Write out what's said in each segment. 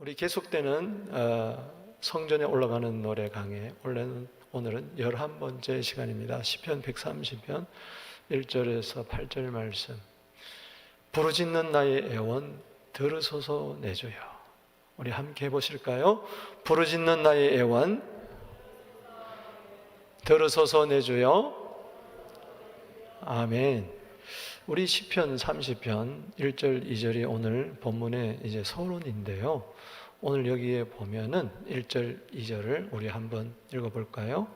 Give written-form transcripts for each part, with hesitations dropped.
우리 계속되는 성전에 올라가는 노래 강의, 오늘은 11번째 시간입니다. 시편 130편 1절에서 8절 말씀. 부르짖는 나의 애원 들으소서 내 주여. 우리 함께 해보실까요? 부르짖는 나의 애원 들으소서 내 주여. 아멘. 우리 시편 30편 1절 2절이 오늘 본문의 이제 서론인데요. 오늘 여기에 보면은 1절 2절을 우리 한번 읽어볼까요?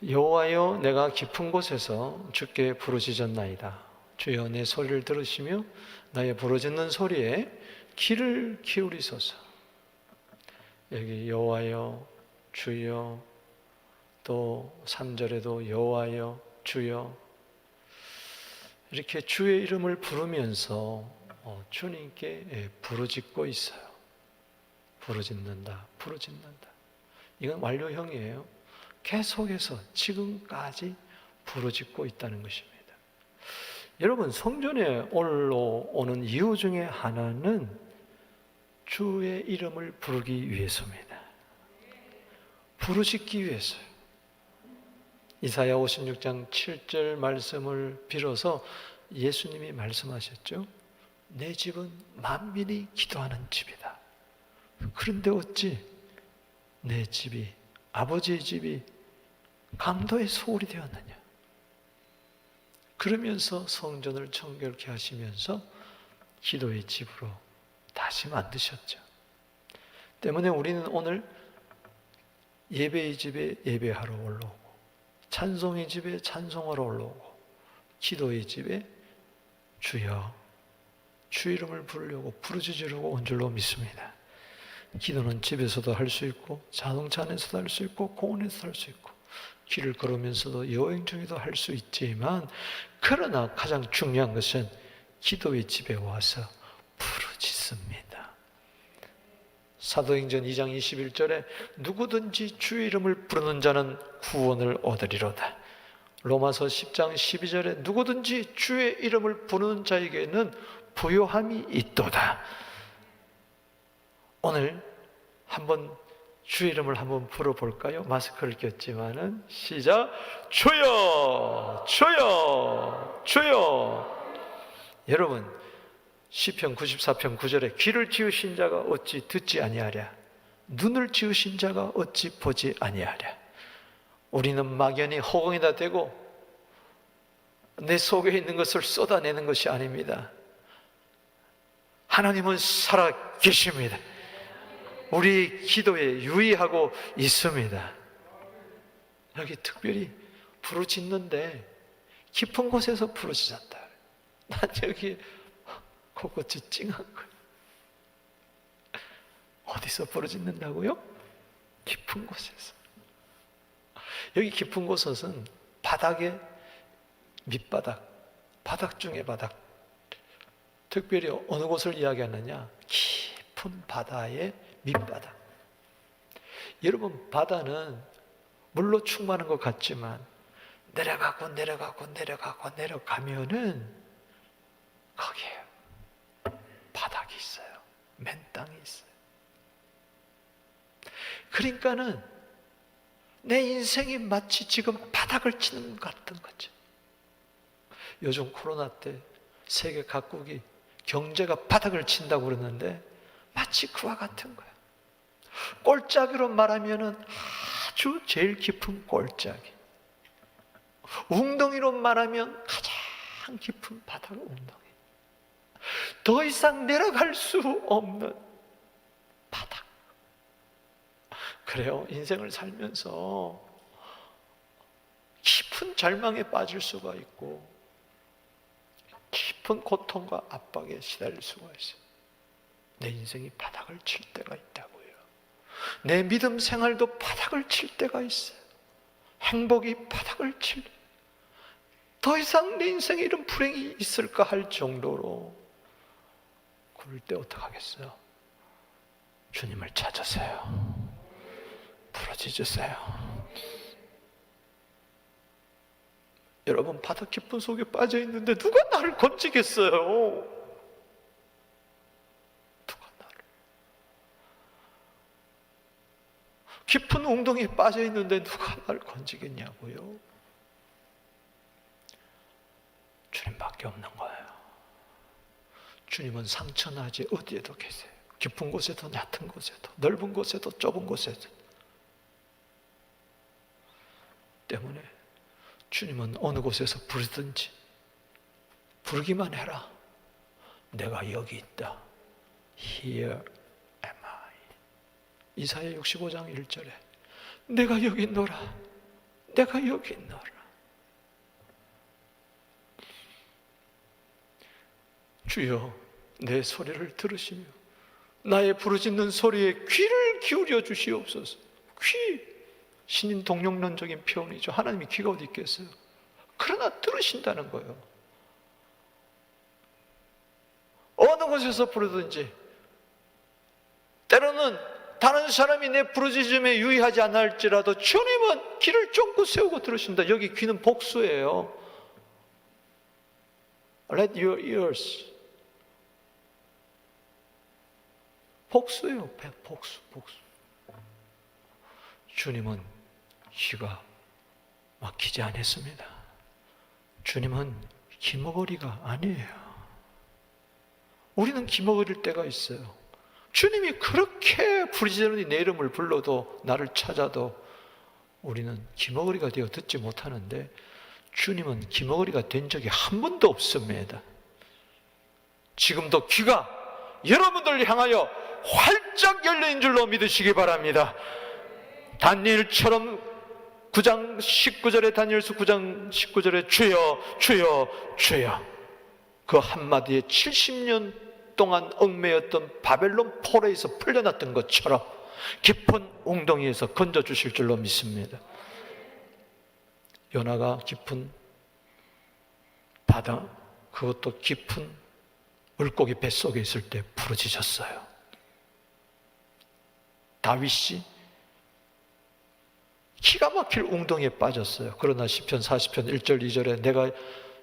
여호와여, 내가 깊은 곳에서 주께 부르짖었나이다. 주여, 내 소리를 들으시며 나의 부르짖는 소리에 귀를 기울이소서. 여기 여호와여, 주여, 또 3절에도 여호와여, 주여, 이렇게 주의 이름을 부르면서 주님께 부르짖고 있어요. 부르짖는다, 부르짖는다. 이건 완료형이에요. 계속해서 지금까지 부르짖고 있다는 것입니다. 여러분, 성전에 올라오는 이유 중에 하나는 주의 이름을 부르기 위해서입니다. 부르짖기 위해서요. 이사야 56장 7절 말씀을 빌어서 예수님이 말씀하셨죠. 내 집은 만민이 기도하는 집이다. 그런데 어찌 내 집이, 아버지의 집이 강도의 소굴이 되었느냐. 그러면서 성전을 정결케 하시면서 기도의 집으로 다시 만드셨죠. 때문에 우리는 오늘 예배의 집에 예배하러 올라오고, 찬송의 집에 찬송하러 올라오고, 기도의 집에 주여, 주 이름을 부르려고 부르짖으려고 온 줄로 믿습니다. 기도는 집에서도 할 수 있고, 자동차 안에서도 할 수 있고, 공원에서도 할 수 있고, 길을 걸으면서도 여행 중에도 할 수 있지만, 그러나 가장 중요한 것은 기도의 집에 와서 부르짖습니다. 사도행전 2장 21절에 누구든지 주의 이름을 부르는 자는 구원을 얻으리로다. 로마서 10장 12절에 누구든지 주의 이름을 부르는 자에게는 부요함이 있도다. 오늘 한번 주의 이름을 한번 불러볼까요? 마스크를 꼈지만은 시작. 주여, 주여, 주여. 여러분, 시편 94편 9절에 귀를 지으신 자가 어찌 듣지 아니하랴, 눈을 지으신 자가 어찌 보지 아니하랴. 우리는 막연히 허공에다 대고 내 속에 있는 것을 쏟아내는 것이 아닙니다. 하나님은 살아 계십니다. 우리 기도에 유의하고 있습니다. 여기 특별히 부르짖는데 깊은 곳에서 부르짖었다. 난 여기 코끝이 찡한 거예요. 어디서 부르짖는다고요? 깊은 곳에서. 여기 깊은 곳은 바닥의 밑바닥, 바닥 중의 바닥. 특별히 어느 곳을 이야기하느냐? 깊은 바다의 밑바닥. 여러분, 바다는 물로 충만한 것 같지만 내려가고 내려가고 내려가고 내려가면은 거기에 바닥이 있어요. 맨 땅이 있어요. 그러니까는 내 인생이 마치 지금 바닥을 치는 것 같은 거죠. 요즘 코로나 때 세계 각국이 경제가 바닥을 친다고 그러는데 마치 그와 같은 거예요. 골짜기로 말하면은 아주 제일 깊은 골짜기, 웅덩이로 말하면 가장 깊은 바닥 웅덩이, 더 이상 내려갈 수 없는 바닥. 그래요. 인생을 살면서 깊은 절망에 빠질 수가 있고 깊은 고통과 압박에 시달릴 수가 있어요. 내 인생이 바닥을 칠 때가 있다고요. 내 믿음 생활도 바닥을 칠 때가 있어요. 행복이 바닥을 칠, 더 이상 내 인생에 이런 불행이 있을까 할 정도로 그럴 때 어떡하겠어요? 주님을 찾으세요. 부르짖으세요. 여러분, 바닥 깊은 속에 빠져 있는데 누가 나를 건지겠어요? 누가 나를? 깊은 웅덩이에 빠져 있는데 누가 나를 건지겠냐고요? 주님밖에 없는 거예요. 주님은 상처나지 어디에도 계세요. 깊은 곳에도 얕은 곳에도 넓은 곳에도 좁은 곳에도. 때문에 주님은 어느 곳에서 부르든지 부르기만 해라. 내가 여기 있다. Here am I. 이사야 65장 1절에 내가 여기 있노라. 내가 여기 있노라. 주여 내 소리를 들으시며 나의 부르짖는 소리에 귀를 기울여 주시옵소서. 귀, 신인 동력론적인 표현이죠. 하나님이 귀가 어디 있겠어요? 그러나 들으신다는 거예요. 어느 곳에서 부르든지, 때로는 다른 사람이 내 부르짖음에 유의하지 않을지라도 주님은 귀를 쫑긋 세우고 들으신다. 여기 귀는 복수예요. Let your ears. 복수예요. 복수. 주님은 귀가 막히지 않았습니다. 주님은 귀머거리가 아니에요. 우리는 귀머거릴 때가 있어요. 주님이 그렇게 부르짖으니 내 이름을 불러도 나를 찾아도 우리는 귀머거리가 되어 듣지 못하는데 주님은 귀머거리가 된 적이 한 번도 없습니다. 지금도 귀가 여러분들 향하여 활짝 열린 줄로 믿으시기 바랍니다. 다니엘처럼 9장 19절에 다니엘서 9장 19절에 주여 주여 주여 그 한마디에 70년 동안 얽매였던 바벨론 포로에서 풀려났던 것처럼 깊은 웅덩이에서 건져주실 줄로 믿습니다. 요나가 깊은 바다, 그것도 깊은 물고기 뱃속에 있을 때 부르짖었어요. 다윗이 기가 막힐 웅덩이에 빠졌어요. 그러나 시편 40편 1절 2절에 내가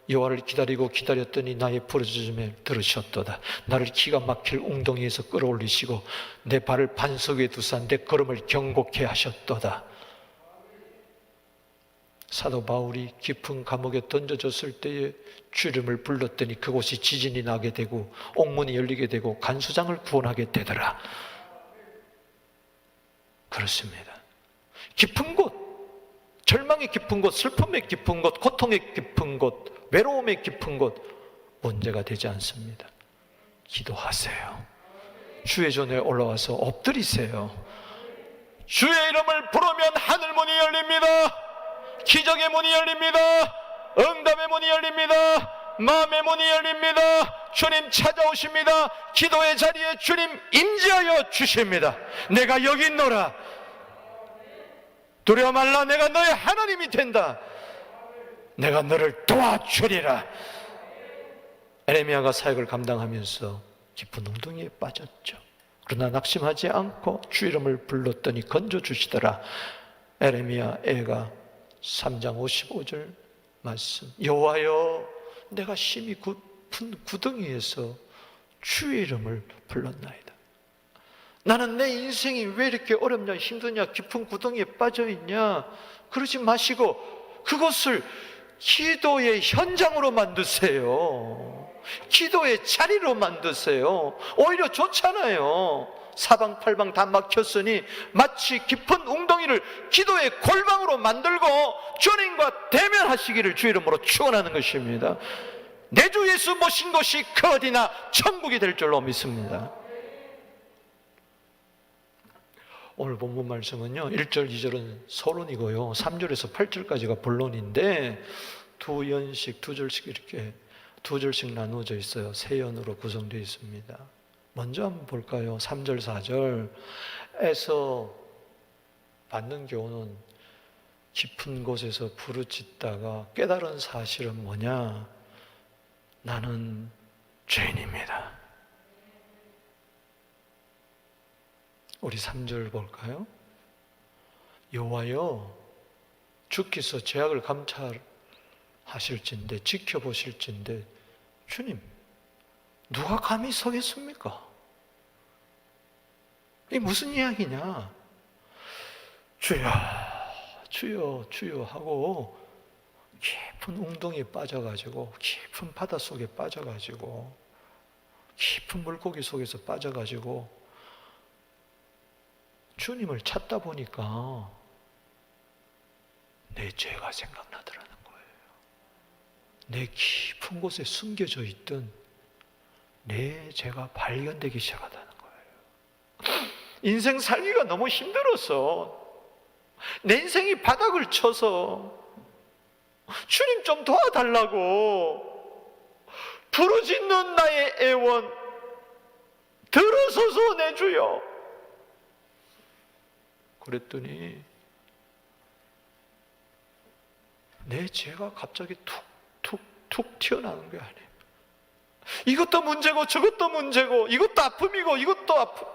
여호와를 기다리고 기다렸더니 나의 부르짖음을 들으셨도다. 나를 기가 막힐 웅덩이에서 끌어올리시고 내 발을 반석 위에 두사 내 걸음을 경고케 하셨도다. 사도 바울이 깊은 감옥에 던져졌을 때에 주 이름을 불렀더니 그곳이 지진이 나게 되고 옥문이 열리게 되고 간수장을 구원하게 되더라. 그렇습니다. 깊은 곳, 절망의 깊은 곳, 슬픔의 깊은 곳, 고통의 깊은 곳, 외로움의 깊은 곳 문제가 되지 않습니다. 기도하세요. 주의 전에 올라와서 엎드리세요. 주의 이름을 부르면 하늘 문이 열립니다. 기적의 문이 열립니다. 응답의 문이 열립니다. 마음의 문이 열립니다. 주님 찾아오십니다. 기도의 자리에 주님 임재하여 주십니다. 내가 여기 있노라. 두려워 말라. 내가 너의 하나님이 된다. 내가 너를 도와주리라. 에레미야가 사역을 감당하면서 깊은 웅덩이에 빠졌죠. 그러나 낙심하지 않고 주 이름을 불렀더니 건져주시더라. 에레미야 애가 3장 55절 말씀. 여호와여 내가 심히 깊은 구덩이에서 주의 이름을 불렀나이다. 나는 내 인생이 왜 이렇게 어렵냐 힘드냐 깊은 구덩이에 빠져있냐 그러지 마시고 그것을 기도의 현장으로 만드세요. 기도의 자리로 만드세요. 오히려 좋잖아요. 사방팔방 다 막혔으니 마치 깊은 웅덩이를 기도의 골방으로 만들고 주님과 대면하시기를 주 이름으로 축원하는 것입니다. 내 주 예수 모신 것이 그 어디나 천국이 될 줄로 믿습니다. 오늘 본문 말씀은요 1절 2절은 서론이고요 3절에서 8절까지가 본론인데 두 연씩 두 절씩 이렇게 두 절씩 나누어져 있어요. 세 연으로 구성되어 있습니다. 먼저 한번 볼까요? 3절 4절에서 받는 교훈은 깊은 곳에서 부르짖다가 깨달은 사실은 뭐냐? 나는 죄인입니다. 우리 3절 볼까요? 여호와여 주께서 죄악을 감찰하실진데 지켜보실진데 주님 누가 감히 서겠습니까? 이게 무슨 이야기냐? 주여 주여 주여 하고 깊은 웅덩이에 빠져가지고 깊은 바닷속에 빠져가지고 깊은 물고기 속에서 빠져가지고 주님을 찾다 보니까 내 죄가 생각나더라는 거예요. 내 깊은 곳에 숨겨져 있던 내 죄가 발견되기 시작하다는 거예요. 인생 살기가 너무 힘들어서 내 인생이 바닥을 쳐서 주님 좀 도와달라고 부르짖는 나의 애원 들어서서 내 주여. 그랬더니 내 죄가 갑자기 툭툭툭 튀어나오는 게 아니에요. 이것도 문제고 저것도 문제고 이것도 아픔이고 이것도 아픔,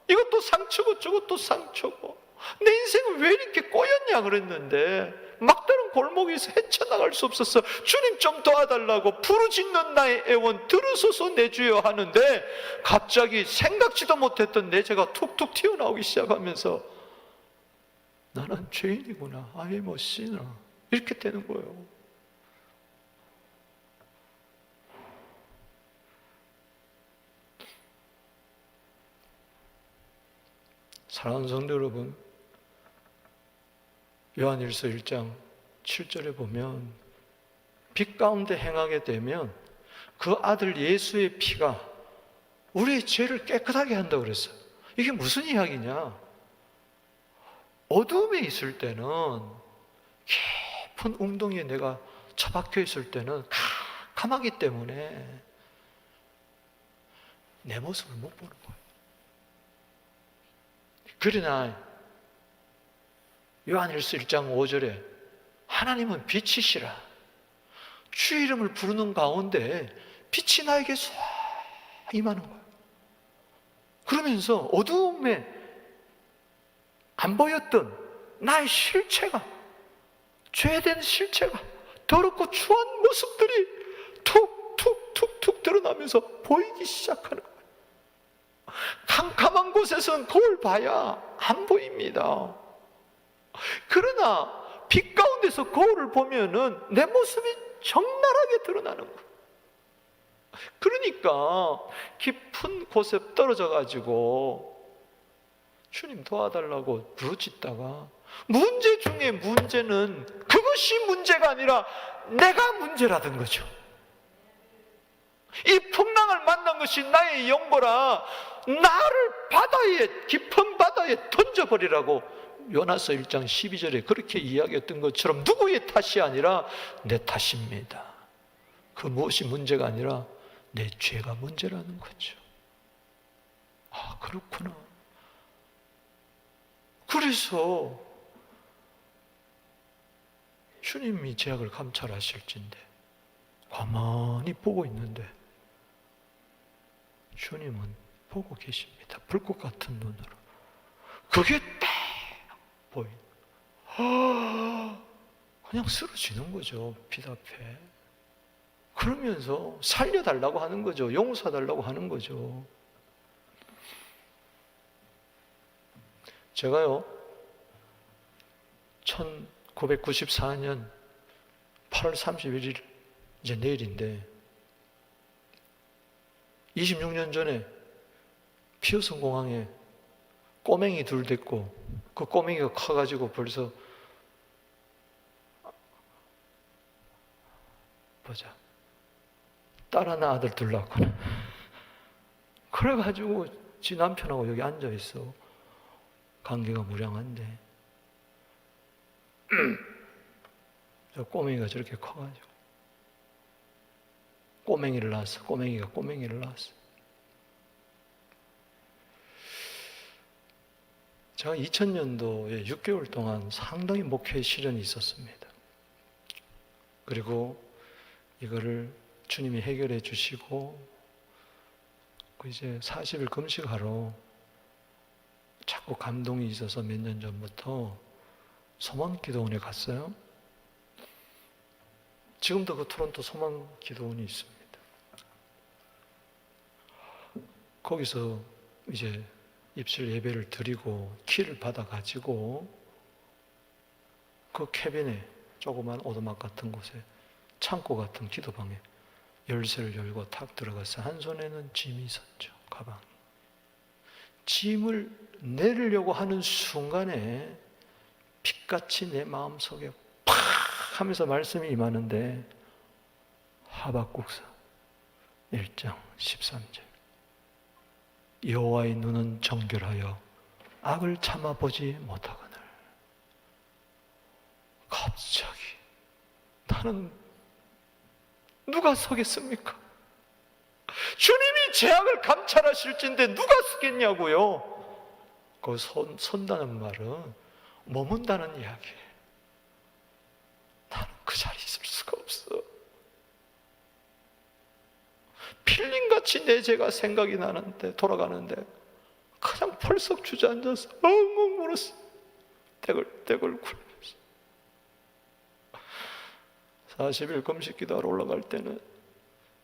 이것도 상처고 저것도 상처고 내 인생은 왜 이렇게 꼬였냐 그랬는데 막다른 골목에서 헤쳐나갈 수 없었어. 주님 좀 도와달라고 부르짖는 나의 애원 들어서서 내 주여 하는데 갑자기 생각지도 못했던 내 죄가 툭툭 튀어나오기 시작하면서 나는 죄인이구나, I am a sinner, 이렇게 되는 거예요. 사랑하는 성도 여러분, 요한일서 1장 7절에 보면 빛 가운데 행하게 되면 그 아들 예수의 피가 우리의 죄를 깨끗하게 한다고 그랬어요. 이게 무슨 이야기냐? 어둠에 있을 때는, 깊은 웅덩이에 내가 처박혀 있을 때는 캄캄하기 때문에 내 모습을 못 보는 거예요. 그러나 요한일서 1장 5절에 하나님은 빛이시라. 주 이름을 부르는 가운데 빛이 나에게 쏴 임하는 거예요. 그러면서 어두움에 안 보였던 나의 실체가, 죄된 실체가, 더럽고 추한 모습들이 툭툭툭툭 드러나면서 보이기 시작하는 거예요. 캄캄한 곳에서는 거울 봐야 안 보입니다. 그러나 빛 가운데서 거울을 보면은 내 모습이 적나라하게 드러나는 거예요. 그러니까 깊은 곳에 떨어져 가지고 주님 도와달라고 부르짖다가 문제 중에 문제는 그것이 문제가 아니라 내가 문제라던 거죠. 이 풍랑을 만난 것이 나의 영보라 나를 바다에, 깊은 바다에 던져버리라고 요나서 1장 12절에 그렇게 이야기했던 것처럼 누구의 탓이 아니라 내 탓입니다. 그 무엇이 문제가 아니라 내 죄가 문제라는 거죠. 아, 그렇구나. 그래서 주님이 죄악을 감찰하실진데 가만히 보고 있는데 주님은 보고 계십니다. 불꽃 같은 눈으로. 그게 딱 보인. 그냥 쓰러지는 거죠. 빛 앞에. 그러면서 살려달라고 하는 거죠. 용서달라고 하는 거죠. 제가요 1994년 8월 31일 이제 내일인데 26년 전에 피어슨 공항에 꼬맹이 둘 데리고 그 꼬맹이가 커가지고 벌써 보자 딸 하나 아들 둘 낳았구나. 그래가지고 지 남편하고 여기 앉아있어. 관계가 무량한데 저 꼬맹이가 저렇게 커가지고 꼬맹이를 낳았어. 꼬맹이가 꼬맹이를 낳았어. 제가 2000년도에 6개월 동안 상당히 목회 시련이 있었습니다. 그리고 이거를 주님이 해결해 주시고 이제 40일 금식하러 자꾸 감동이 있어서 몇 년 전부터 소망기도원에 갔어요. 지금도 그 토론토 소망기도원이 있습니다. 거기서 이제 입실 예배를 드리고 키를 받아가지고 그 캐빈에, 조그만 오두막 같은 곳에, 창고 같은 기도방에 열쇠를 열고 탁 들어가서 한 손에는 짐이 있었죠. 가방이. 짐을 내리려고 하는 순간에 빛같이 내 마음속에 팍 하면서 말씀이 임하는데, 하박국서 1장 13절, 여호와의 눈은 정결하여 악을 참아보지 못하거늘. 갑자기 나는 누가 서겠습니까? 주님이 제 악을 감찰하실진데 누가 서겠냐고요. 그 선다는 말은 머문다는 이야기예요. 나는 그 자리에 있을 수가 없어. 필름같이 내 죄가 생각이 나는데, 돌아가는데 그냥 펄썩 주저앉아서 엉엉 울었어. 떼굴떼굴 굴면서. 40일 금식 기도하러 올라갈 때는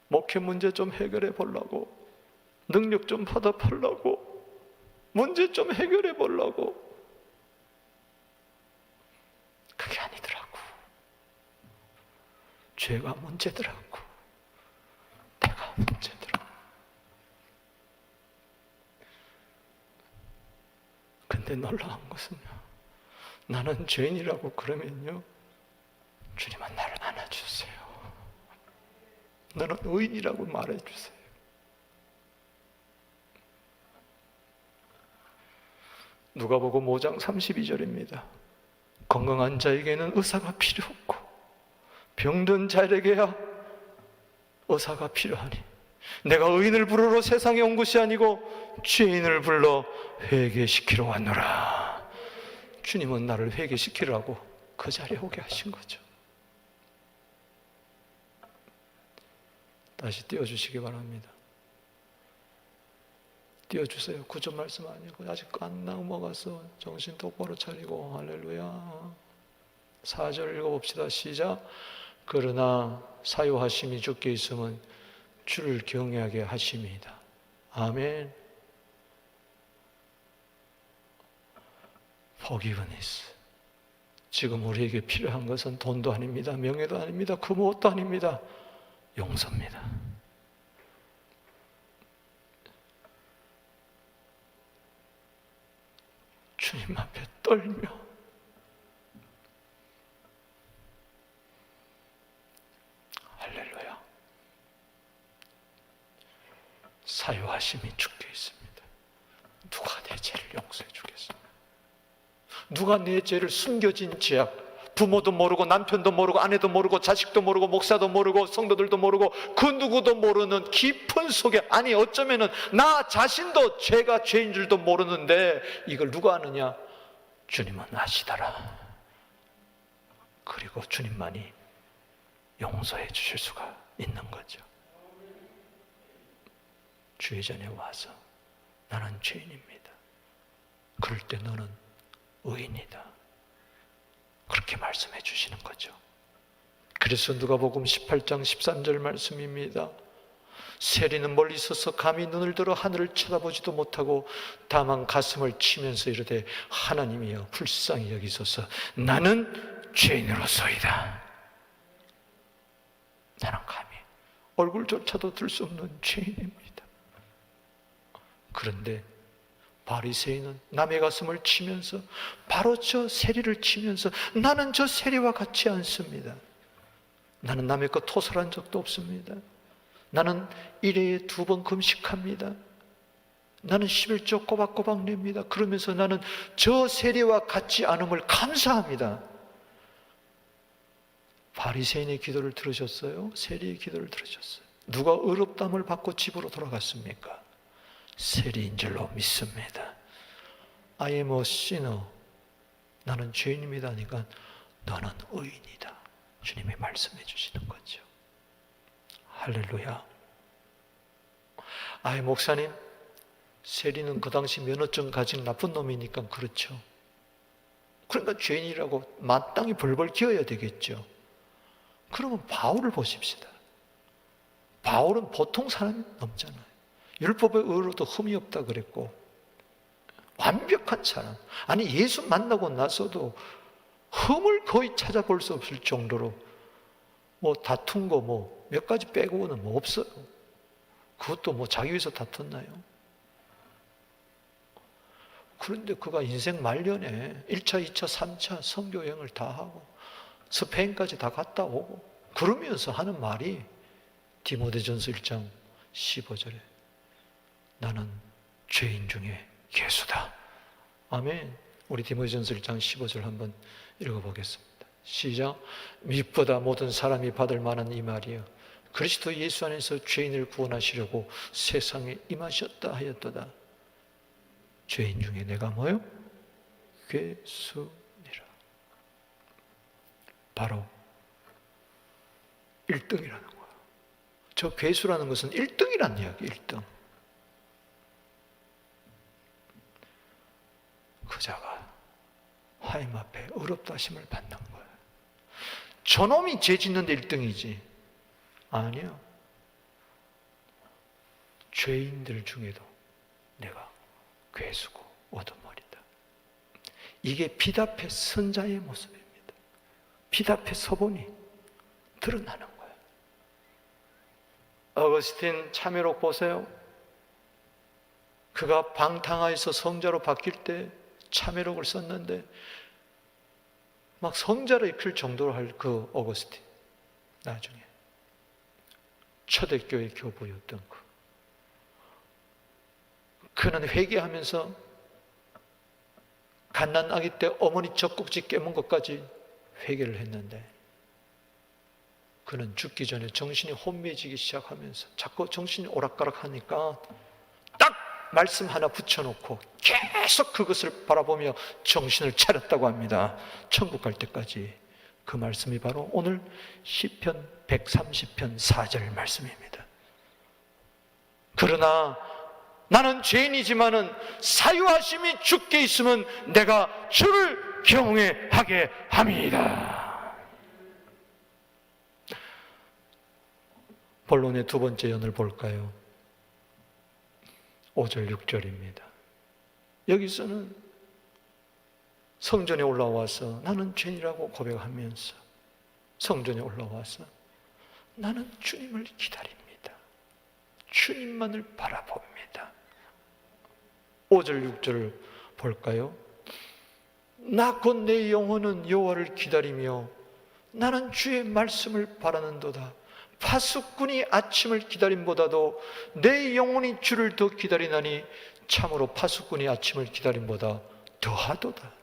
목회 문제 좀 해결해 보려고, 능력 좀 받아 보려고, 문제 좀 해결해 보려고, 그게 아니더라고. 죄가 문제더라고. 내가 문제더라고. 근데 놀라운 것은요, 나는 죄인이라고 그러면요, 주님은 나를 안아주세요. 너는 의인이라고 말해주세요. 누가복음 5장 32절입니다. 건강한 자에게는 의사가 필요 없고 병든 자에게야 의사가 필요하니 내가 의인을 부르러 세상에 온 것이 아니고 죄인을 불러 회개시키러 왔노라. 주님은 나를 회개시키라고 그 자리에 오게 하신 거죠. 다시 띄워주시기 바랍니다. 띄워주세요. 구절 말씀 아니고 아직 안 넘어가서 정신 똑바로 차리고. 할렐루야. 4절 읽어봅시다. 시작. 그러나 사유하심이 주께 있으면 주를 경외하게 하심이다. 아멘. Forgiveness. 지금 우리에게 필요한 것은 돈도 아닙니다. 명예도 아닙니다. 그 무엇도 아닙니다. 용서입니다. 주님 앞에 떨며 할렐루야. 사유하심이 주께 있습니다. 누가 내 죄를 용서해 주겠습니까? 누가 내 죄를 숨겨진 죄악, 부모도 모르고 남편도 모르고 아내도 모르고 자식도 모르고 목사도 모르고 성도들도 모르고 그 누구도 모르는 깊은 속에, 아니 어쩌면은 나 자신도 죄가 죄인 줄도 모르는데 이걸 누가 아느냐? 주님은 아시더라. 그리고 주님만이 용서해 주실 수가 있는 거죠. 주의 전에 와서 나는 죄인입니다. 그럴 때 너는 의인이다. 그렇게 말씀해 주시는 거죠. 그래서 누가복음 18장 13절 말씀입니다. 세리는 멀리 있어서 감히 눈을 들어 하늘을 쳐다보지도 못하고 다만 가슴을 치면서 이르되 하나님이여 불쌍히 여기소서 나는 죄인으로소이다. 나는 감히 얼굴조차도 들 수 없는 죄인입니다. 그런데 바리새인은 남의 가슴을 치면서, 바로 저 세리를 치면서 나는 저 세리와 같지 않습니다. 나는 남의 것 토설한 적도 없습니다. 나는 1회에 2번 금식합니다. 나는 11조 꼬박꼬박 냅니다. 그러면서 나는 저 세리와 같지 않음을 감사합니다. 바리새인의 기도를 들으셨어요? 세리의 기도를 들으셨어요? 누가 의롭다함을 받고 집으로 돌아갔습니까? 세리인 줄로 믿습니다. I am a sinner. 나는 죄인입니다. 하니까 너는 의인이다. 주님이 말씀해 주시는 거죠. 할렐루야. 아이 목사님, 세리는 그 당시 면허증 가진 나쁜 놈이니까 그렇죠. 그러니까 죄인이라고 마땅히 벌벌 기어야 되겠죠. 그러면 바울을 보십시다. 바울은 보통 사람이 넘잖아요. 율법의 의로도 흠이 없다 그랬고 완벽한 사람. 아니 예수 만나고 나서도 흠을 거의 찾아볼 수 없을 정도로 뭐 다툰 거 뭐 몇 가지 빼고는 뭐 없어요. 그것도 뭐 자기 위해서 다퉜나요? 그런데 그가 인생 말년에 1차, 2차, 3차 선교 여행을 다 하고 스페인까지 다 갔다 오고 그러면서 하는 말이 디모데전서 1장 15절에 나는 죄인 중에 괴수다. 아멘. 우리 디모데전서 1장 15절 한번 읽어보겠습니다. 시작. 미보다 모든 사람이 받을 만한 이 말이여 그리스도 예수 안에서 죄인을 구원하시려고 세상에 임하셨다 하였도다. 죄인 중에 내가 뭐요? 괴수니라. 바로 1등이라는 거야. 저 괴수라는 것은 1등이란 이야기, 1등. 그 자가 하나님 앞에 의롭다 하심을 받는 거야. 저놈이 죄 짓는데 1등이지. 아니요. 죄인들 중에도 내가 괴수고 어두머리다. 이게 비답의 선자의 모습입니다. 비답의 서본이 드러나는 거예요. 어거스틴 참회록 보세요. 그가 방탕하에서 성자로 바뀔 때 참회록을 썼는데 막 성자로 읽힐 정도로 할 그 어거스틴, 나중에 초대교회 교부였던 그는 회개하면서 갓난아기 때 어머니 젖꼭지 깨문 것까지 회개를 했는데 그는 죽기 전에 정신이 혼미해지기 시작하면서 자꾸 정신이 오락가락하니까 딱 말씀 하나 붙여놓고 계속 그것을 바라보며 정신을 차렸다고 합니다. 천국 갈 때까지. 그 말씀이 바로 오늘 시편 130편 4절 말씀입니다. 그러나 나는 죄인이지만은 사유하심이 주께 있으면 내가 주를 경외하게 합니다. 본론의 두 번째 연을 볼까요? 5절 6절입니다. 여기서는 성전에 올라와서 나는 죄인이라고 고백하면서 성전에 올라와서 나는 주님을 기다립니다. 주님만을 바라봅니다. 5절 6절을 볼까요? 나 곧 내 영혼은 여호와를 기다리며 나는 주의 말씀을 바라는도다. 파수꾼이 아침을 기다림보다도 내 영혼이 주를 더 기다리나니 참으로 파수꾼이 아침을 기다림보다 더하도다.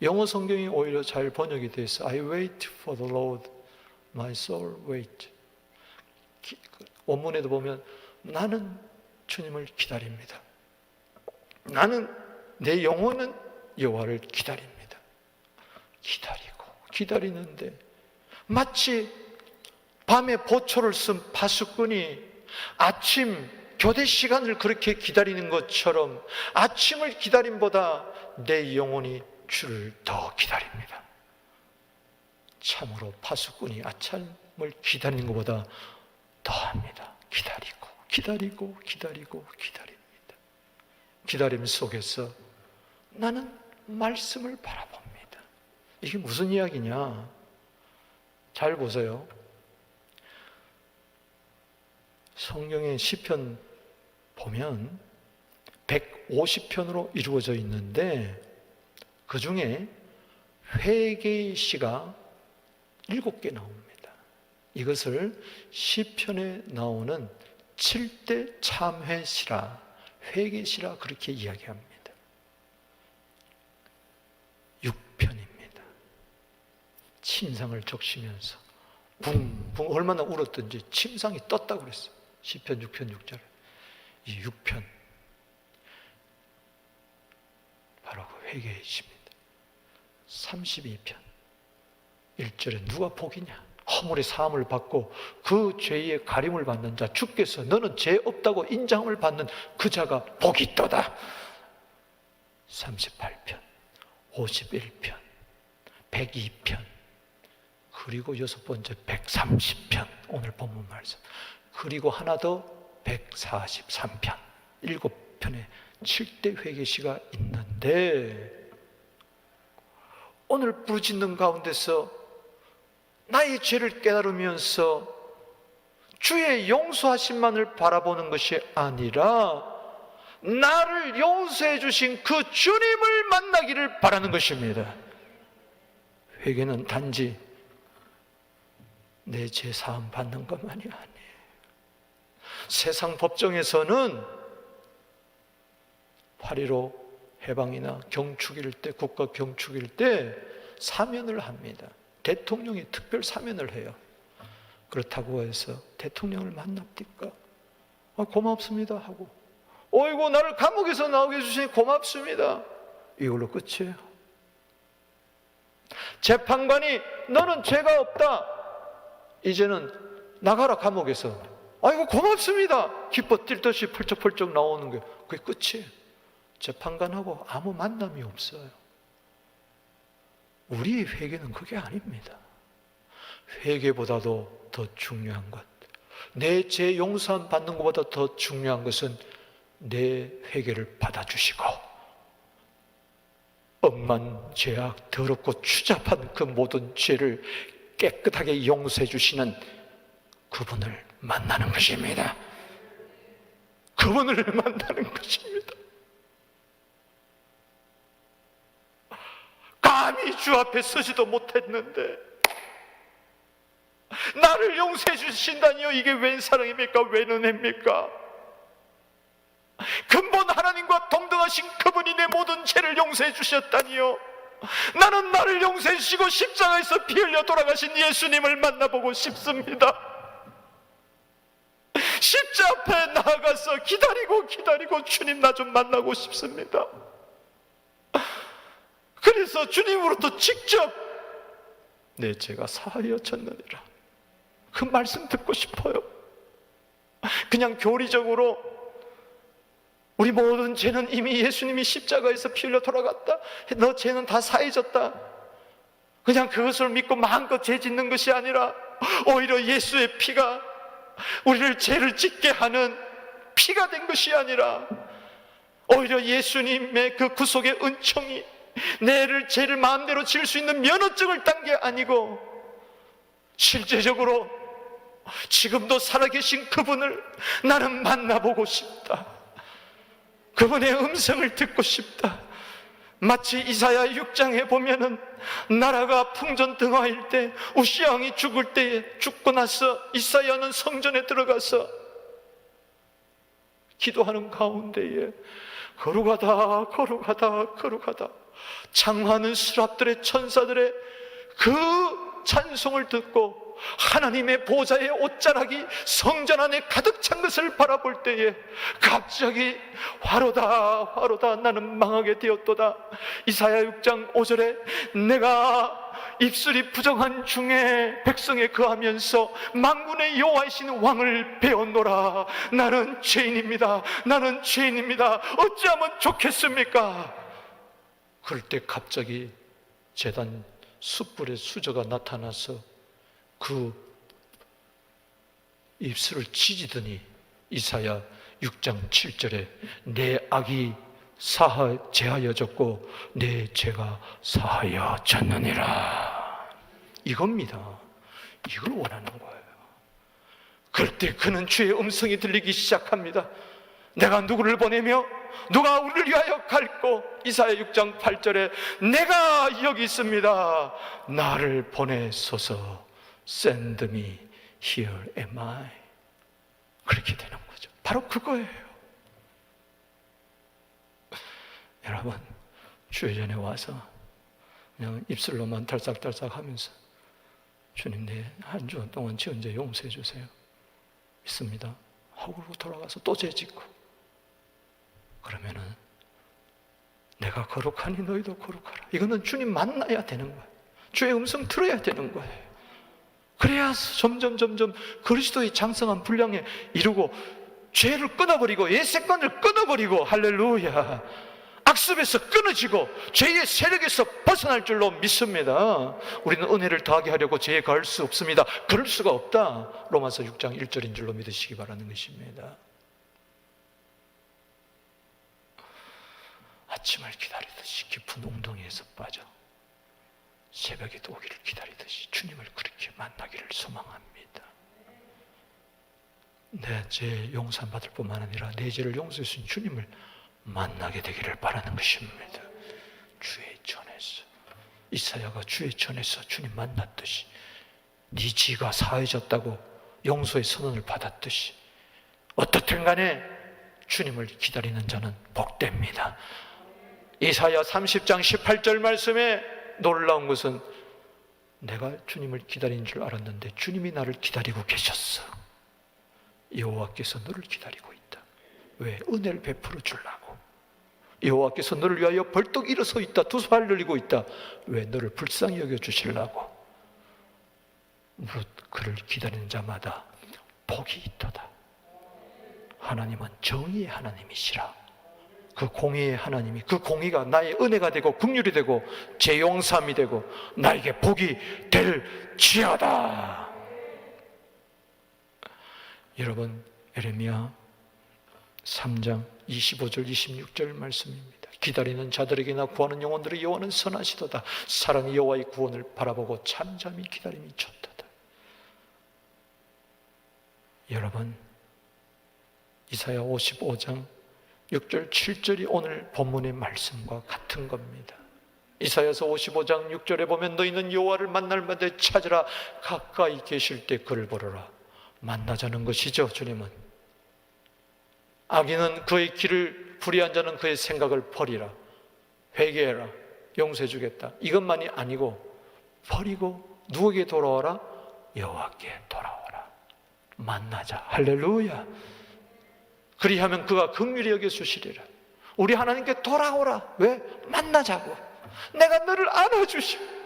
영어 성경이 오히려 잘 번역이 되어 있어. I wait for the Lord, my soul wait. 원문에도 보면 나는 주님을 기다립니다. 나는 내 영혼은 여호와를 기다립니다. 기다리고 기다리는데 마치 밤에 보초를 쓴 파수꾼이 아침 교대 시간을 그렇게 기다리는 것처럼 아침을 기다림보다 내 영혼이 주를 더 기다립니다. 참으로 파수꾼이 아침을 기다리는 것보다 더합니다. 기다리고 기다리고 기다리고 기다립니다. 기다림 속에서 나는 말씀을 바라봅니다. 이게 무슨 이야기냐? 잘 보세요. 성경의 시편 보면 150편으로 이루어져 있는데 그 중에 회개의 시가 7개 나옵니다. 이것을 시편에 나오는 7대 참회시라, 회개시라 그렇게 이야기합니다. 6편입니다. 침상을 적시면서 붕붕 얼마나 울었던지 침상이 떴다고 그랬어요. 시편 6편 6절에. 이 6편 바로 그 회개의 시입니다. 32편 1절에 누가 복이냐? 허물의 사함을 받고 그 죄의 가림을 받는 자, 주께서 너는 죄 없다고 인정을 받는 그 자가 복이 있도다. 38편 51편 102편 그리고 6번째 130편 오늘 본문 말씀, 그리고 하나 더 143편 7편의 7대 회개시가 있는데 오늘 부르짖는 가운데서 나의 죄를 깨달으면서 주의 용서하심만을 바라보는 것이 아니라 나를 용서해 주신 그 주님을 만나기를 바라는 것입니다. 회개는 단지 내 죄 사함 받는 것만이 아니에요. 세상 법정에서는 8.15 해방이나 경축일 때, 국가 경축일 때 사면을 합니다. 대통령이 특별 사면을 해요. 그렇다고 해서 대통령을 만납니까? 고맙습니다 하고, 어이구 나를 감옥에서 나오게 해주시니 고맙습니다, 이걸로 끝이에요. 재판관이 너는 죄가 없다, 이제는 나가라 감옥에서, 아이고 고맙습니다, 기뻐 뛸 듯이 펄쩍펄쩍 나오는 게 그게 끝이에요. 재판관하고 아무 만남이 없어요. 우리의 회개는 그게 아닙니다. 회개보다도 더 중요한 것, 내 죄 용서함 받는 것보다 더 중요한 것은 내 회개를 받아주시고 억만 죄악 더럽고 추잡한 그 모든 죄를 깨끗하게 용서해 주시는 그분을 만나는 것입니다. 그분을 만나는 것입니다. 감히 주 앞에 서지도 못했는데 나를 용서해 주신다니요, 이게 웬 사랑입니까? 웬 은혜입니까? 근본 하나님과 동등하신 그분이 내 모든 죄를 용서해 주셨다니요. 나는 나를 용서해 주시고 십자가에서 피 흘려 돌아가신 예수님을 만나보고 싶습니다. 십자 앞에 나아가서 기다리고 주님 나 좀 만나고 싶습니다. 그래서 주님으로부터 직접 내 죄가 사하여졌느니라, 그 말씀 듣고 싶어요. 그냥 교리적으로 우리 모든 죄는 이미 예수님이 십자가에서 피 흘려 돌아갔다, 너 죄는 다 사해졌다, 그냥 그것을 믿고 마음껏 죄 짓는 것이 아니라 오히려 예수의 피가 우리를 죄를 짓게 하는 피가 된 것이 아니라 오히려 예수님의 그 구속의 은총이 내를 죄를 마음대로 지을 수 있는 면허증을 딴 게 아니고 실제적으로 지금도 살아계신 그분을 나는 만나보고 싶다, 그분의 음성을 듣고 싶다. 마치 이사야 6장에 보면은 나라가 풍전등화일 때, 우시아 왕이 죽을 때에 죽고 나서 이사야는 성전에 들어가서 기도하는 가운데에 거룩하다 창하는 수랍들의 천사들의 그 찬송을 듣고 하나님의 보좌의 옷자락이 성전 안에 가득 찬 것을 바라볼 때에 갑자기 화로다 나는 망하게 되었도다. 이사야 6장 5절에 내가 입술이 부정한 중에 백성에 거하면서 만군의 여호와이신 왕을 배웠노라. 나는 죄인입니다. 어찌하면 좋겠습니까? 그럴 때 갑자기 제단 숯불의 수저가 나타나서 그 입술을 찢으더니 이사야 6장 7절에 내 악이 제하여졌고 내 죄가 사하여졌느니라, 이겁니다. 이걸 원하는 거예요. 그럴 때 그는 주의 음성이 들리기 시작합니다. 내가 누구를 보내며 누가 우리를 위하여 갈고, 이사야 6장 8절에 내가 여기 있습니다, 나를 보내소서, send me, here am I. 그렇게 되는 거죠. 바로 그거예요. 여러분, 주의전에 와서 그냥 입술로만 달싹달싹 하면서 주님 내 한 주 동안 지은 죄 용서해 주세요, 믿습니다 하고 돌아가서 또 죄 짓고, 그러면은 내가 거룩하니 너희도 거룩하라. 이거는 주님 만나야 되는 거예요. 주의 음성 들어야 되는 거예요. 그래야 점점 그리스도의 장성한 분량에 이르고 죄를 끊어버리고 옛습관을 끊어버리고, 할렐루야, 악습에서 끊어지고 죄의 세력에서 벗어날 줄로 믿습니다. 우리는 은혜를 더하게 하려고 죄에 가할 수 없습니다. 그럴 수가 없다. 로마서 6장 1절인 줄로 믿으시기 바라는 것입니다. 아침을 기다리듯이 깊은 웅덩이에서 빠져 새벽에도 오기를 기다리듯이 주님을 그렇게 만나기를 소망합니다. 내 죄 용서받을 뿐만 아니라 내 죄를 용서해 주신 주님을 만나게 되기를 바라는 것입니다. 주의 전에서, 이사야가 주의 전에서 주님 만났듯이, 네 지가 사해졌다고 용서의 선언을 받았듯이, 어떻든 간에 주님을 기다리는 자는 복됩니다. 이사야 30장 18절 말씀에 놀라운 것은, 내가 주님을 기다린 줄 알았는데 주님이 나를 기다리고 계셨어. 여호와께서 너를 기다리고 있다. 왜? 은혜를 베풀어 주려고. 여호와께서 너를 위하여 벌떡 일어서 있다. 두 팔 늘리고 있다. 왜? 너를 불쌍히 여겨 주시려고. 무릇 그를 기다리는 자마다 복이 있도다. 하나님은 정의의 하나님이시라. 그 공의의 하나님이, 그 공의가 나의 은혜가 되고 긍휼이 되고 제 용서함이 되고 나에게 복이 될지어다. 여러분, 예레미야 3장 25절 26절 말씀입니다. 기다리는 자들에게나 구하는 영혼들의 여호와는 선하시도다. 사랑이 여호와의 구원을 바라보고 잠잠히 기다림이 좋도다. 여러분, 이사야 55장 6절 7절이 오늘 본문의 말씀과 같은 겁니다. 이사야서 55장 6절에 보면, 너희는 여호와를 만날 마다 찾으라. 가까이 계실 때 그를 부르라. 만나자는 것이죠. 주님은 악인은 그의 길을, 불의한 자는 그의 생각을 버리라. 회개해라. 용서해 주겠다. 이것만이 아니고 버리고 누구에게 돌아와라? 여호와께 돌아와라. 만나자. 할렐루야. 그리하면 그가 긍휼히 여겨 주시리라. 우리 하나님께 돌아오라. 왜? 만나자고. 내가 너를 안아주시고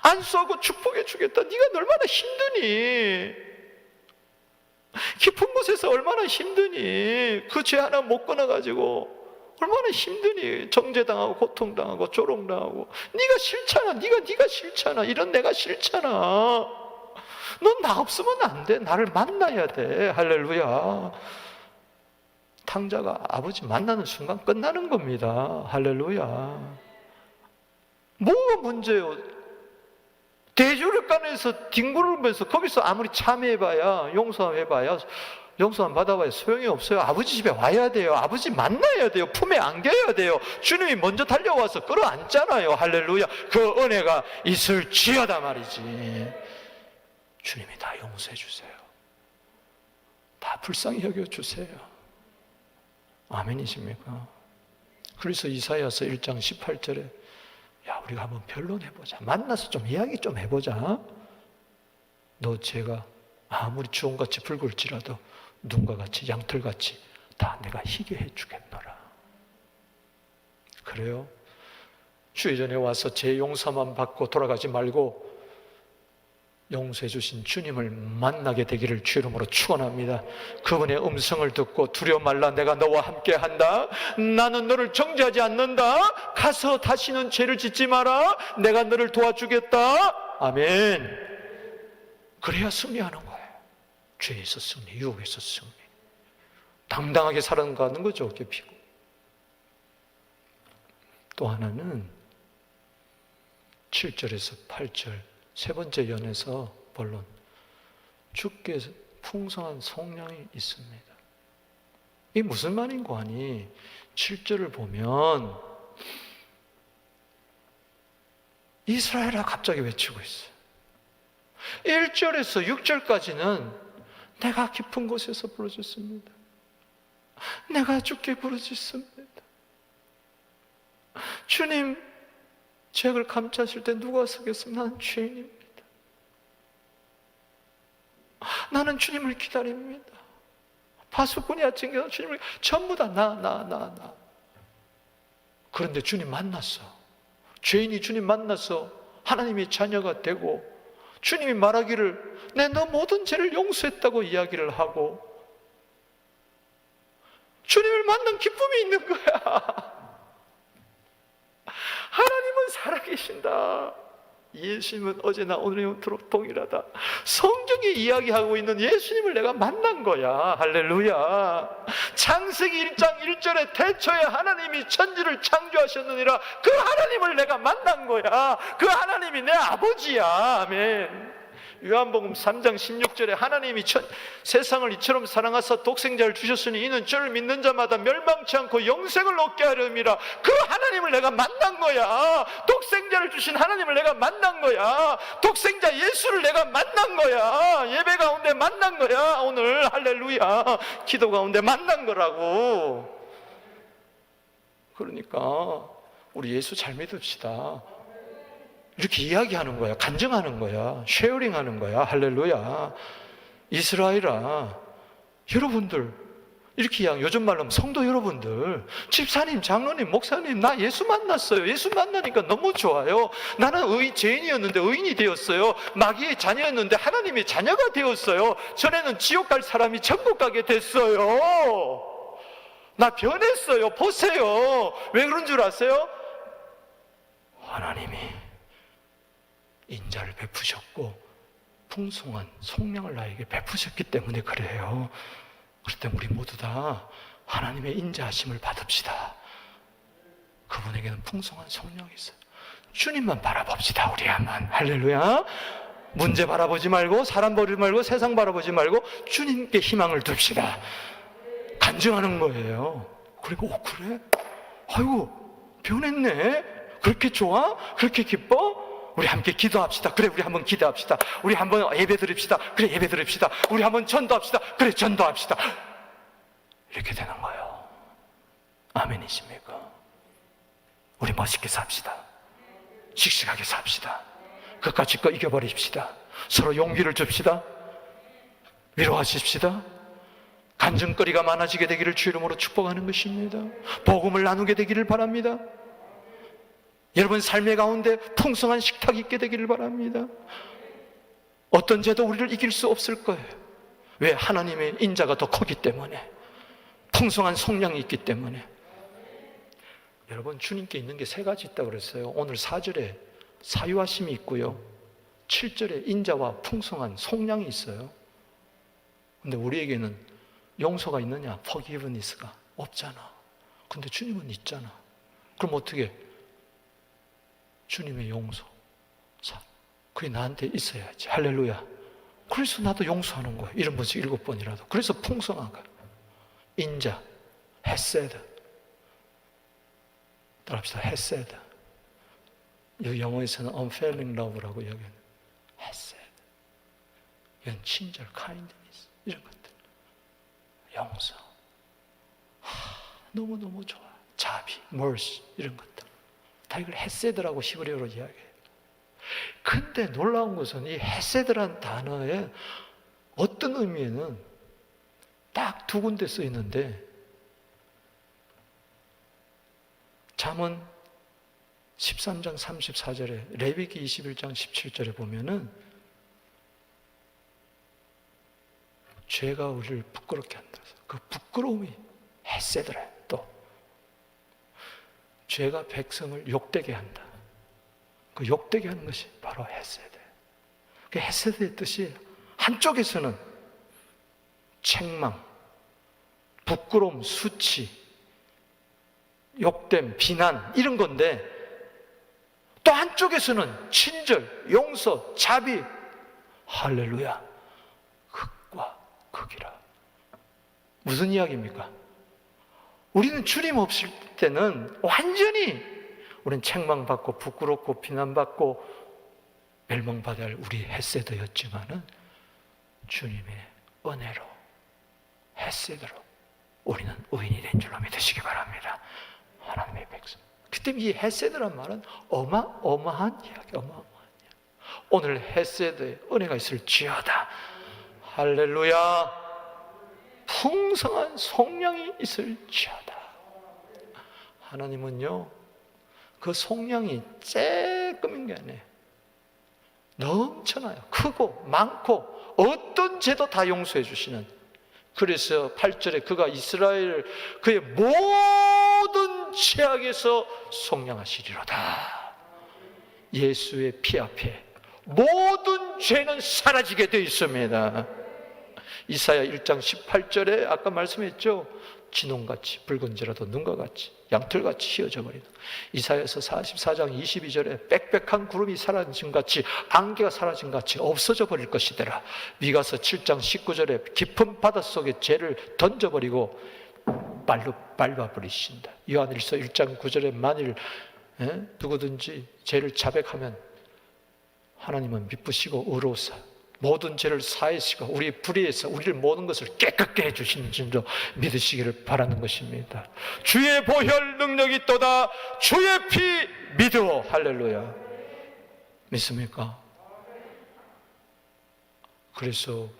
안수하고 축복해 주겠다. 네가 얼마나 힘드니? 깊은 곳에서 얼마나 힘드니? 그 죄 하나 못 끊어가지고 얼마나 힘드니? 정죄당하고 고통당하고 조롱당하고. 네가 싫잖아. 네가 싫잖아. 이런 내가 싫잖아. 넌 나 없으면 안 돼. 나를 만나야 돼. 할렐루야. 탕자가 아버지 만나는 순간 끝나는 겁니다. 할렐루야. 뭐가 문제예요? 대주력간에서 뒹굴면서 거기서 아무리 참여해봐야, 용서해봐야, 용서만 받아봐야 소용이 없어요. 아버지 집에 와야 돼요. 아버지 만나야 돼요. 품에 안겨야 돼요. 주님이 먼저 달려와서 끌어안잖아요. 할렐루야. 그 은혜가 있을지어다 말이지. 주님이 다 용서해 주세요. 다 불쌍히 여겨주세요. 아멘이십니까? 그래서 이사야서 1장 18절에, 야, 우리가 한번 변론해보자. 만나서 좀 이야기 좀 해보자. 너 죄가 아무리 주홍같이 붉을지라도 눈과 같이 양털같이 다 내가 희게 해주겠노라. 그래요? 주의 전에 와서 제 용서만 받고 돌아가지 말고 용서해 주신 주님을 만나게 되기를 주 이름으로 축원합니다. 그분의 음성을 듣고 두려워 말라. 내가 너와 함께 한다. 나는 너를 정죄하지 않는다. 가서 다시는 죄를 짓지 마라. 내가 너를 도와주겠다. 아멘. 그래야 승리하는 거예요. 죄에서 승리, 유혹에서 승리. 당당하게 살아가는 거죠. 어깨 피고. 또 하나는 7절에서 8절 세 번째 연에서 본론, 주께 풍성한 속량이 있습니다. 이게 무슨 말인고 하니 7절을 보면 이스라엘아 갑자기 외치고 있어요. 1절에서 6절까지는 내가 깊은 곳에서 부르짖습니다. 내가 주께 부르짖습니다. 주님, 죄악을 감찰하실 때 누가 서겠습니까? 나는 죄인입니다. 나는 주님을 기다립니다. 파수꾼이야 챙겨서 주님을 전부 다 나. 그런데 주님 만났어. 죄인이 주님 만나서 하나님의 자녀가 되고 주님이 말하기를 내 너 모든 죄를 용서했다고 이야기를 하고 주님을 만난 기쁨이 있는 거야. 하나님은 살아계신다. 예수님은 어제나 오늘 영원토록 동일하다. 성경에 이야기하고 있는 예수님을 내가 만난 거야. 할렐루야. 창세기 1장 1절에 태초에 하나님이 천지를 창조하셨느니라. 그 하나님을 내가 만난 거야. 그 하나님이 내 아버지야. 아멘. 요한복음 3장 16절에 하나님이 세상을 이처럼 사랑하사 독생자를 주셨으니 이는 저를 믿는 자마다 멸망치 않고 영생을 얻게 하려 함이라. 그 하나님을 내가 만난 거야. 독생자를 주신 하나님을 내가 만난 거야. 독생자 예수를 내가 만난 거야. 예배 가운데 만난 거야. 오늘 할렐루야. 기도 가운데 만난 거라고. 그러니까 우리 예수 잘 믿읍시다. 이렇게 이야기하는 거야. 간증하는 거야. 쉐어링하는 거야. 할렐루야. 이스라엘아, 여러분들 이렇게 이야기, 요즘 말로 하면 성도 여러분들, 집사님, 장로님, 목사님, 나 예수 만났어요. 예수 만나니까 너무 좋아요. 나는 죄인이었는데 의인이 되었어요. 마귀의 자녀였는데 하나님의 자녀가 되었어요. 전에는 지옥 갈 사람이 천국 가게 됐어요. 나 변했어요. 보세요. 왜 그런 줄 아세요? 하나님이 인자를 베푸셨고 풍성한 속량을 나에게 베푸셨기 때문에 그래요. 그럴 때 우리 모두 다 하나님의 인자하심을 받읍시다. 그분에게는 풍성한 속량이 있어요. 주님만 바라봅시다. 우리 한번. 할렐루야. 문제 바라보지 말고 사람 보지 말고 세상 바라보지 말고 주님께 희망을 둡시다. 간증하는 거예요. 그리고 그래? 아이고 변했네. 그렇게 좋아? 그렇게 기뻐? 우리 함께 기도합시다. 그래, 우리 한번 기도합시다. 우리 한번 예배 드립시다. 그래, 예배 드립시다. 우리 한번 전도합시다. 그래, 전도합시다. 이렇게 되는 거예요. 아멘이십니까? 우리 멋있게 삽시다. 씩씩하게 삽시다. 그까짓 거 이겨버립시다. 서로 용기를 줍시다. 위로하십시다. 간증거리가 많아지게 되기를 주 이름으로 축복하는 것입니다. 복음을 나누게 되기를 바랍니다. 여러분 삶의 가운데 풍성한 식탁이 있게 되기를 바랍니다. 어떤 죄도 우리를 이길 수 없을 거예요. 왜? 하나님의 인자가 더 크기 때문에, 풍성한 속량이 있기 때문에. 여러분 주님께 있는 게 세 가지 있다고 그랬어요. 오늘 4절에 사유하심이 있고요, 7절에 인자와 풍성한 속량이 있어요. 근데 우리에게는 용서가 있느냐? forgiveness가 없잖아. 근데 주님은 있잖아. 그럼 어떻게? 주님의 용서, 그게 나한테 있어야지. 할렐루야. 그래서 나도 용서하는 거야. 이런 번씩 7번이라도. 그래서 풍성한 거야. 인자, 헤세드. 따라합시다. 헤세드. 여기 영어에서는 unfailing love라고 이야기하는 헤세드. 이건 친절, kindness 이런 것들. 용서. 너무너무 좋아. 자비, mercy 이런 것들. 다 이걸 헤세드라고 히브리어로 이야기해요. 근데 놀라운 것은 이 헤세드란 단어에 어떤 의미에는 딱 두 군데 써 있는데, 잠언 13장 34절에, 레위기 21장 17절에 보면은 죄가 우리를 부끄럽게 한다. 그 부끄러움이 헤세드래. 또 죄가 백성을 욕되게 한다. 그 욕되게 하는 것이 바로 헤세드. 그 헤세드의 뜻이 한쪽에서는 책망, 부끄러움, 수치, 욕됨, 비난 이런 건데, 또 한쪽에서는 친절, 용서, 자비. 할렐루야. 극과 극이라. 무슨 이야기입니까? 우리는 주님 없을 때는 완전히 우리는 책망받고 부끄럽고 비난받고 멸망받아야 할 우리 헤세드였지만은 주님의 은혜로, 헤세드로 우리는 의인이 된 줄로 믿으시기 바랍니다. 하나님의 백성. 그때 이 헤세드란 말은 어마어마한 이야기, 어마어마한 이야기. 오늘 헤세드의 은혜가 있을지어다. 할렐루야. 풍성한 속량이 있을지어다. 하나님은요, 그 속량이 쬐끔인 게 아니에요. 넘쳐나요. 크고 많고 어떤 죄도 다 용서해 주시는. 그래서 8절에 그가 이스라엘 그의 모든 죄악에서 속량하시리로다. 예수의 피 앞에 모든 죄는 사라지게 되어 있습니다. 이사야 1장 18절에 아까 말씀했죠. 진홍같이 붉은지라도 눈과 같이 양털같이 휘어져 버리는, 이사야서 44장 22절에 빽빽한 구름이 사라진 같이 안개가 사라진 같이 없어져 버릴 것이더라. 미가서 7장 19절에 깊은 바닷속에 죄를 던져버리고 말로 밟아버리신다. 요한일서 1장 9절에 만일 누구든지 죄를 자백하면 하나님은 미쁘시고 의로우사 모든 죄를 사하시고 우리 불의에서 우리를 모든 것을 깨끗게 해주시는 줄로 믿으시기를 바라는 것입니다. 주의 보혈 능력이 있도다. 주의 피 믿어. 할렐루야. 믿습니까? 그래서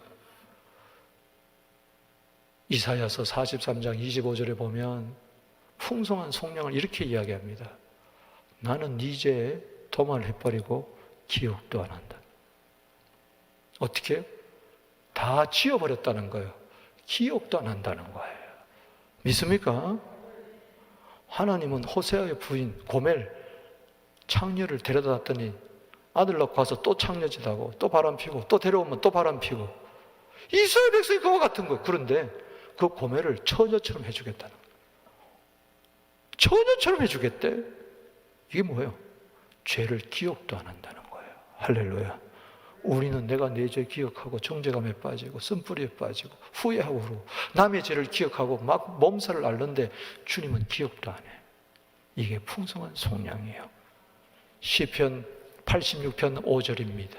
이사야서 43장 25절에 보면 풍성한 속량을 이렇게 이야기합니다. 나는 네 죄에 도말을 해버리고 기억도 안 한다. 어떻게? 다 지워버렸다는 거예요. 기억도 안 한다는 거예요. 믿습니까? 하나님은 호세아의 부인 고멜 창녀를 데려다 놨더니 아들 낳고 와서 또 창녀짓하고 또 바람 피고 또 데려오면 또 바람 피고, 이스라엘 백성이 그와 같은 거예요. 그런데 그 고멜을 처녀처럼 해주겠다는 거예요. 처녀처럼 해주겠대. 이게 뭐예요? 죄를 기억도 안 한다는 거예요. 할렐루야. 우리는 내가 내 죄 기억하고 정죄감에 빠지고 쓴뿌리에 빠지고 후회하고 그러고 남의 죄를 기억하고 막 몸살을 앓는데 주님은 기억도 안 해. 이게 풍성한 속량이에요. 시편 86편 5절입니다.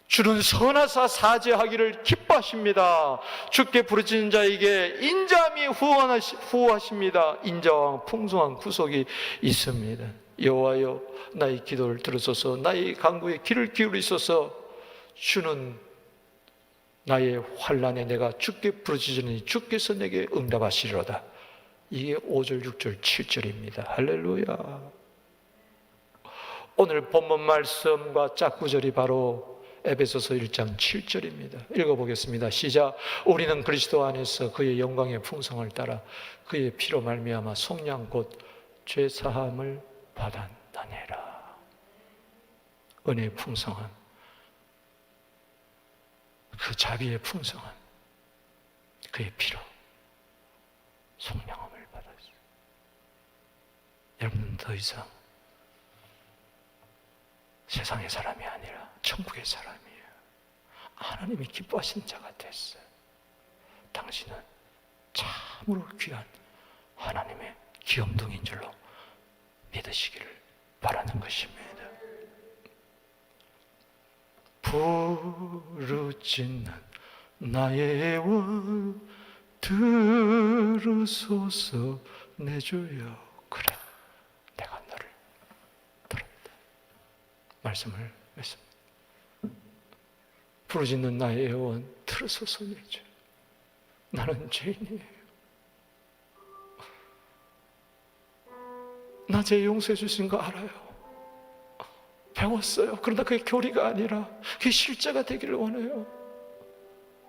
주는 선하사 사죄하기를 기뻐하십니다. 주께 부르짖는 자에게 인자함이 후하십니다. 인자와 풍성한 구속이 있습니다. 여호와여 나의 기도를 들으소서. 나의 간구에 귀를 기울이소서. 주는 나의 환난에 내가 주께 부르짖으니 주께서 내게 응답하시리로다. 이게 5절, 6절, 7절입니다. 할렐루야. 오늘 본문 말씀과 짝구절이 바로 에베소서 1장 7절입니다. 읽어보겠습니다. 시작. 우리는 그리스도 안에서 그의 영광의 풍성을 따라 그의 피로 말미암아 속량 곧 죄사함을 받았나니라. 은혜의 풍성함, 그 자비의 풍성함, 그의 피로 속량함을 받았어요. 여러분은 더 이상 세상의 사람이 아니라 천국의 사람이에요. 하나님이 기뻐하시는 자가 됐어요. 당신은 참으로 귀한 하나님의 귀염둥이인 줄로 믿으시기를 바라는 것입니다. 부르짖는 나의 원 들으소서. 내 주여. 그래, 내가 너를 들었다. 말씀을 했습니다. 부르짖는 나의 애원 들으소서. 내 주, 나는 죄인이에요. 나 죄 용서해 주신 거 알아요. 배웠어요. 그러나 그게 교리가 아니라 그게 실제가 되기를 원해요.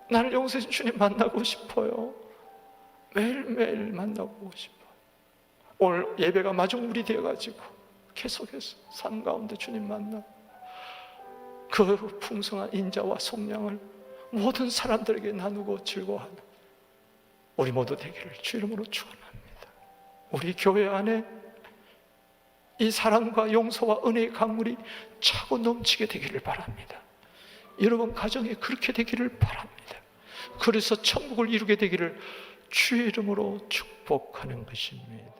나를 용서해 주신 주님 만나고 싶어요. 매일매일 만나고 싶어요. 오늘 예배가 마중물이 되어가지고 계속해서 산 가운데 주님 만나 그 풍성한 인자와 속량을 모든 사람들에게 나누고 즐거워하는 우리 모두 되기를 주 이름으로 축원합니다. 우리 교회 안에 이 사랑과 용서와 은혜의 강물이 차고 넘치게 되기를 바랍니다. 여러분 가정에 그렇게 되기를 바랍니다. 그래서 천국을 이루게 되기를 주의 이름으로 축복하는 것입니다.